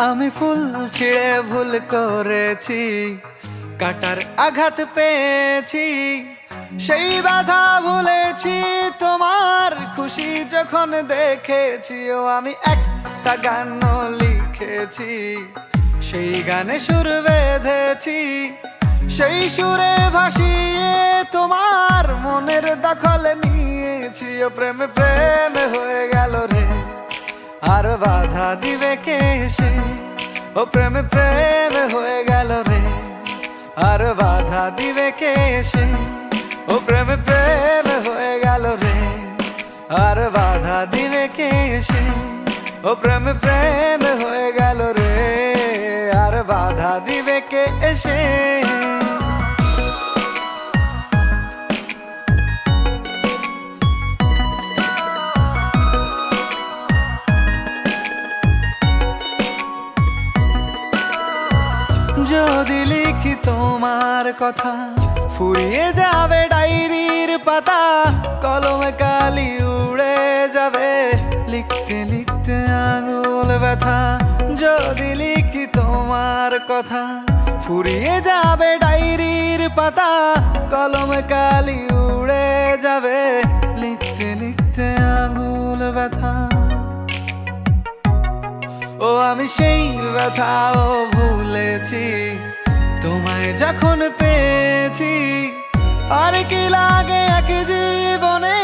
আমি ফুল ছিঁড়ে ভুল করেছি, কাটার আঘাত পেয়েছি, সেই ব্যথা ভুলেছি তোমার খুশি যখন দেখেছি। ও আমি একটা গান লিখেছি, সেই গানে সুর বেঁধেছি, সেই সুরে ভাসিয়ে তোমার মনের দখল নিয়েছি। ও প্রেমে প্রেমে হয়ে গেল রে, আর বাধা দিবে কে সে? ও প্রেমে প্রেমে হয়ে গেল রে, আর বাধা দিবে কে সে? ও প্রেমে প্রেমে হয়ে গেল রে, আর বাধা দিবে কে সে? ও প্রেমে প্রেমে হয়ে গেল রে, আর বাধা দিবে কে এসে? যদি লিখি তোমার কথা, ফুরিয়ে যাবে ডায়েরির পাতা, কলমে কালি উড়ে যাবে, লিখতে লিখতে আঙুল ব্যথা। যদি লিখি তোমার কথা, ফুরিয়ে যাবে ডায়েরির পাতা, কলমে কালি উড়ে যাবে, লিখতে লিখতে আঙুল ব্যথা। ও আমি সেই ব্যথাও ভুলেছি, তোমায় যখন পেয়েছি। আর কি লাগে এক জীবনে,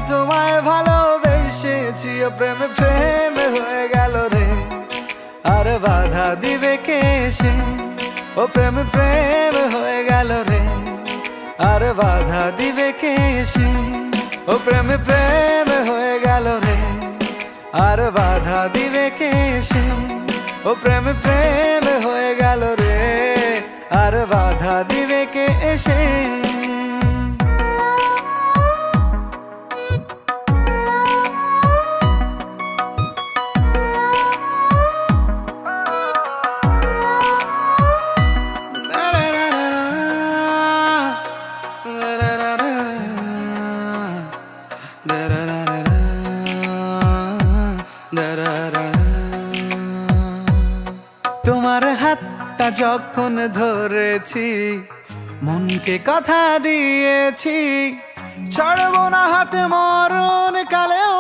তোমায় ভালোবেসেছি। ও প্রেমে প্রেমে হয়ে গেল রে, আর বাধা দিবে কে সে? ও প্রেমে প্রেমে হয়ে গেল রে, আর বাধা দিবে কে সে? ও প্রেমে প্রেমে হয়ে গেল রে, আর বাধা দিবে কে সে? ও প্রেমে প্রেমে হয়ে গেল রে, আর বাধা দিবে কে এসে? তোমার হাতটা যখন ধরেছি, মনকে কথা দিয়েছি, ছাড়বো না হাত মরণ কালেও,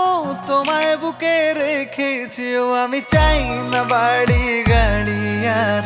তোমায় বুকে রেখেছি। ও আমি চাই না বাড়ি গাড়ি আর